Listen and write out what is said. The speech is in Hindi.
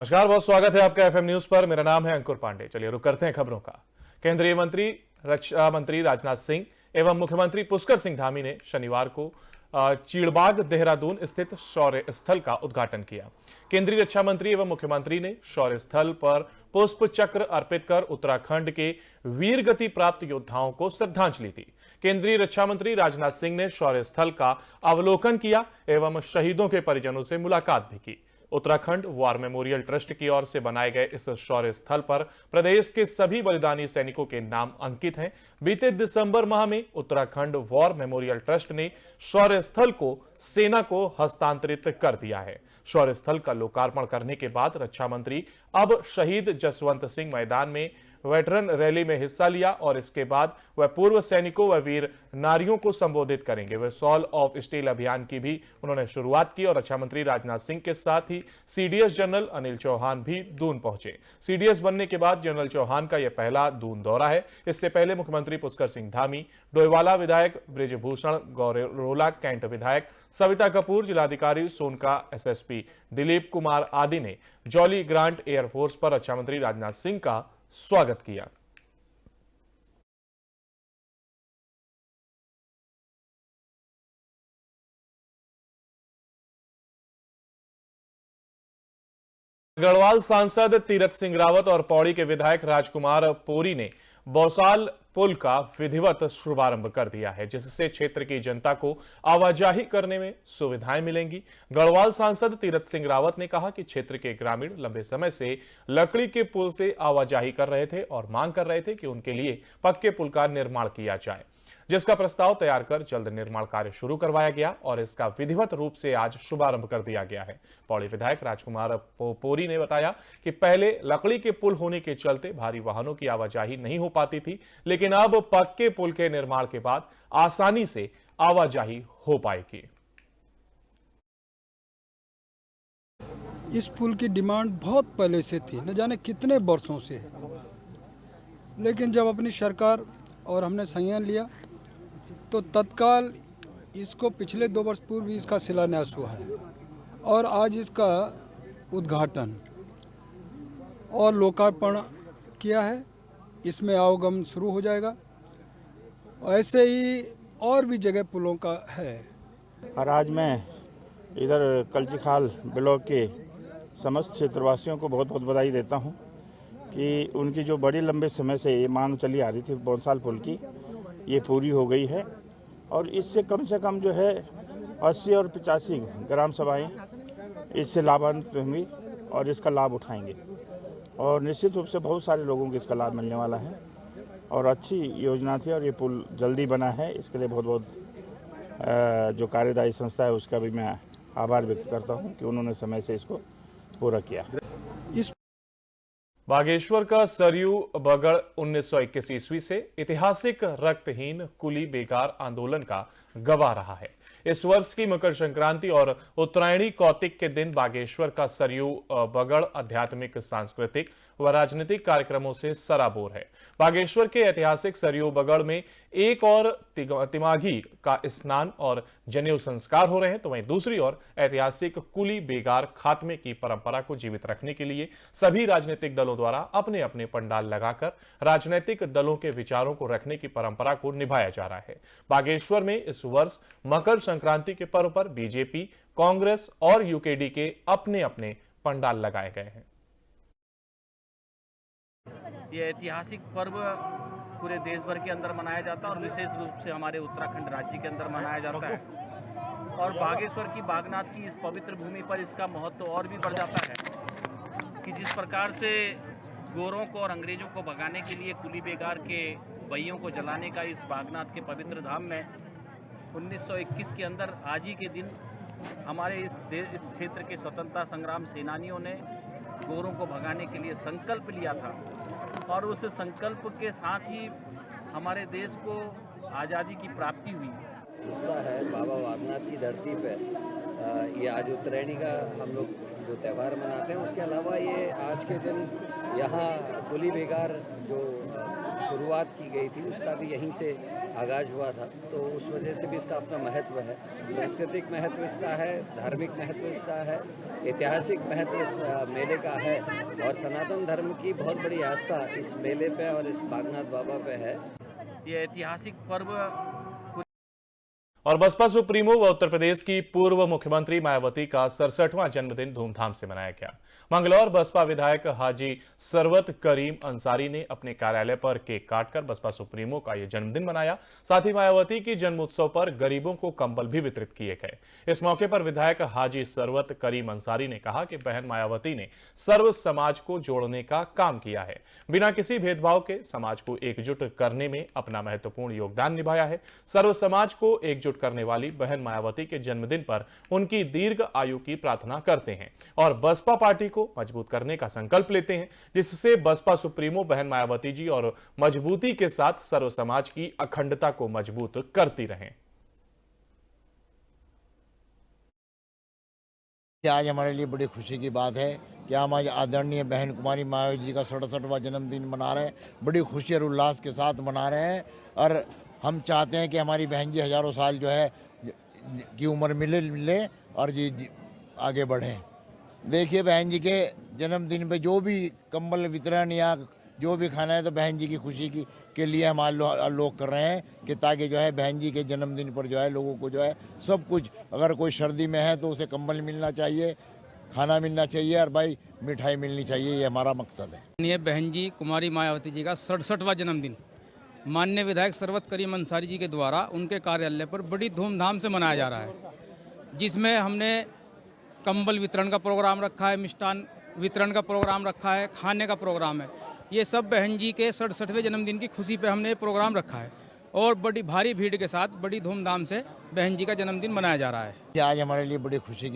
नमस्कार, बहुत स्वागत है आपका एफएम न्यूज पर। मेरा नाम है अंकुर पांडे। चलिए रुक करते हैं खबरों का। केंद्रीय मंत्री रक्षा मंत्री राजनाथ सिंह एवं मुख्यमंत्री पुष्कर सिंह धामी ने शनिवार को चीड़बाग देहरादून स्थित शौर्य स्थल का उद्घाटन किया। केंद्रीय रक्षा मंत्री एवं मुख्यमंत्री ने शौर्य स्थल पर पुष्प चक्र अर्पित कर उत्तराखंड के वीर गति प्राप्त योद्धाओं को श्रद्धांजलि दी। केंद्रीय रक्षा मंत्री राजनाथ सिंह ने शौर्य स्थल का अवलोकन किया एवं शहीदों के परिजनों से मुलाकात भी की। उत्तराखंड वॉर मेमोरियल ट्रस्ट की ओर से बनाए गए इस शौर्य स्थल पर प्रदेश के सभी बलिदानी सैनिकों के नाम अंकित हैं। बीते दिसंबर माह में उत्तराखंड वॉर मेमोरियल ट्रस्ट ने शौर्य स्थल को सेना को हस्तांतरित कर दिया है। शौर्य स्थल का लोकार्पण करने के बाद रक्षा मंत्री अब शहीद जसवंत सिंह मैदान में वेटरन रैली में हिस्सा लिया और इसके बाद वह पूर्व सैनिकों व वीर नारियों को संबोधित करेंगे। वह सॉल ऑफ स्टील अभियान की भी उन्होंने शुरुआत की और रक्षा मंत्री राजनाथ सिंह के साथ ही सीडीएस जनरल अनिल चौहान भी दून पहुंचे। सीडीएस बनने के बाद जनरल चौहान का यह पहला दून दौरा है। इससे पहले मुख्यमंत्री पुष्कर सिंह धामी, डोईवाला विधायक ब्रिजभूषण गौरेरोला कैंट विधायक सविता कपूर, जिलाधिकारी सोनका, एसएसपी दिलीप कुमार आदि ने जॉली ग्रांट एयरफोर्स पर रक्षा मंत्री राजनाथ सिंह का स्वागत किया। गढ़वाल सांसद तीरथ सिंह रावत और पौड़ी के विधायक राजकुमार पोरी ने बौसाल पुल का विधिवत शुभारंभ कर दिया है, जिससे क्षेत्र की जनता को आवाजाही करने में सुविधाएं मिलेंगी। गढ़वाल सांसद तीरथ सिंह रावत ने कहा कि क्षेत्र के ग्रामीण लंबे समय से लकड़ी के पुल से आवाजाही कर रहे थे और मांग कर रहे थे कि उनके लिए पक्के पुल का निर्माण किया जाए, जिसका प्रस्ताव तैयार कर जल्द निर्माण कार्य शुरू करवाया गया और इसका विधिवत रूप से आज शुभारंभ कर दिया गया है। पौड़ी विधायक राजकुमार पोरी ने बताया कि पहले लकड़ी के पुल होने के चलते भारी वाहनों की आवाजाही नहीं हो पाती थी, लेकिन अब पक्के पुल के निर्माण के बाद आसानी से आवाजाही हो पाएगी। इस पुल की डिमांड बहुत पहले से थी, न जाने कितने वर्षों से, लेकिन जब अपनी सरकार और हमने संज्ञान लिया तो तत्काल इसको पिछले 2 वर्ष पूर्व इसका शिलान्यास हुआ है और आज इसका उद्घाटन और लोकार्पण किया है। इसमें आवागमन शुरू हो जाएगा। ऐसे ही और भी जगह पुलों का है। और आज मैं इधर कलचीखाल ब्लॉक के समस्त क्षेत्रवासियों को बहुत बहुत बधाई देता हूं कि उनकी जो बड़ी लंबे समय से ये मांग चली आ रही थी बौसाल पुल की, ये पूरी हो गई है और इससे कम से कम जो है 80 और 85 ग्राम सभाएँ इससे लाभान्वित होंगी और इसका लाभ उठाएंगे और निश्चित रूप से बहुत सारे लोगों को इसका लाभ मिलने वाला है और अच्छी योजना थी और ये पुल जल्दी बना है। इसके लिए बहुत बहुत जो कार्यदायी संस्था है उसका भी मैं आभार व्यक्त करता हूँ कि उन्होंने समय से इसको पूरा किया। बागेश्वर का सरयू बगड़ 1921 ईस्वी से ऐतिहासिक रक्तहीन कुली बेगार आंदोलन का गवाह रहा है। इस वर्ष की मकर संक्रांति और उत्तरायणी कौतिक के दिन बागेश्वर का सरयू बगड़ आध्यात्मिक, सांस्कृतिक व राजनीतिक कार्यक्रमों से सराबोर है। बागेश्वर के ऐतिहासिक सरयू बगड़ में एक और तिमाघी का स्नान और जनेऊ संस्कार हो रहे हैं, तो वहीं दूसरी ओर ऐतिहासिक कुली बेगार खात्मे की परंपरा को जीवित रखने के लिए सभी राजनीतिक दलों द्वारा अपने अपने पंडाल लगाकर राजनीतिक दलों के विचारों को रखने की परंपरा को निभाया जा रहा है। बागेश्वर में इस वर्ष मकर संक्रांति के पर्व पर बीजेपी, कांग्रेस और यूकेडी के अपने अपने पंडाल लगाए गए हैं। ये ऐतिहासिक पर्व पूरे देश भर के अंदर मनाया जाता है और विशेष रूप से हमारे उत्तराखंड राज्य के अंदर मनाया जाता है और बागेश्वर की बागनाथ की इस पवित्र भूमि पर इसका महत्व और भी बढ़ जाता है कि जिस प्रकार से गोरों को और अंग्रेजों को भगाने के लिए कुली बेगार के बहियों को जलाने का इस बागनाथ के पवित्र धाम में 1921 के अंदर आज ही के दिन हमारे इस क्षेत्र के स्वतंत्रता संग्राम सेनानियों ने गोरों को भगाने के लिए संकल्प लिया था और उस संकल्प के साथ ही हमारे देश को आज़ादी की प्राप्ति हुई। दूसरा है बाबा बागनाथ की धरती पे ये आज उत्तरायणी का हम लोग जो त्यौहार मनाते हैं, उसके अलावा ये आज के दिन यहाँ कुली बेगार जो शुरुआत की गई थी उसका भी यहीं से आगाज़ हुआ था, तो उस वजह से भी इसका अपना महत्व है। सांस्कृतिक महत्व इसका है, धार्मिक महत्व इसका है, ऐतिहासिक महत्व इस मेले का है और सनातन धर्म की बहुत बड़ी आस्था इस मेले पे और इस बागनाथ बाबा पे है। ये ऐतिहासिक पर्व और बसपा सुप्रीमो व उत्तर प्रदेश की पूर्व मुख्यमंत्री मायावती का 67वां जन्मदिन धूमधाम से मनाया गया। मंगलौर बसपा विधायक हाजी सरवत करीम अंसारी ने अपने कार्यालय पर केक काटकर बसपा सुप्रीमो का यह जन्मदिन मनाया। साथ ही मायावती की जन्मोत्सव पर गरीबों को कंबल भी वितरित किए गए। इस मौके पर विधायक हाजी सरवत करीम अंसारी ने कहा कि बहन मायावती ने सर्व समाज को जोड़ने का काम किया है, बिना किसी भेदभाव के समाज को एकजुट करने में अपना महत्वपूर्ण योगदान निभाया है। सर्व समाज को एकजुट करने वाली बहन मायावती के जन्मदिन पर उनकी दीर्घ आयु की प्रार्थना करते हैं और बसपा पार्टी को मजबूत करने का संकल्प लेते हैं, जिससे बसपा सुप्रीमो बहन मायावती जी और मजबूती के साथ सर्व समाज की अखंडता को मजबूत करती रहें। आज हमारे लिए बड़ी खुशी की बात है कि हम आज आदरणीय बहन कुमारी मायावती जी का 67वां जन्मदिन मना रहे हैं। बड़ी खुशी और उल्लास के साथ मना रहे हैं और हम चाहते हैं कि हमारी बहन जी हजारों साल जो है की उम्र मिले और जी आगे बढ़ें। देखिए, बहन जी के जन्मदिन पे जो भी कंबल वितरण या जो भी खाना है तो बहन जी की खुशी के लिए हम लोग कर रहे हैं कि ताकि जो है बहन जी के जन्मदिन पर जो है लोगों को जो है सब कुछ, अगर कोई सर्दी में है तो उसे कंबल मिलना चाहिए, खाना मिलना चाहिए और भाई मिठाई मिलनी चाहिए। ये हमारा मकसद है। ये बहन जी कुमारी मायावती जी का 67वां जन्मदिन माननीय विधायक सरवत करीम अंसारी जी के द्वारा उनके कार्यालय पर बड़ी धूमधाम से मनाया जा रहा है, जिसमें हमने कंबल वितरण का प्रोग्राम रखा है, मिष्ठान वितरण का प्रोग्राम रखा है, खाने का प्रोग्राम है। ये सब बहन जी के 67वें जन्मदिन की खुशी पे हमने ये प्रोग्राम रखा है और बड़ी भारी भीड़ के साथ बड़ी धूमधाम से बहन जी का जन्मदिन मनाया जा रहा है। आज हमारे लिए बड़ी खुशी की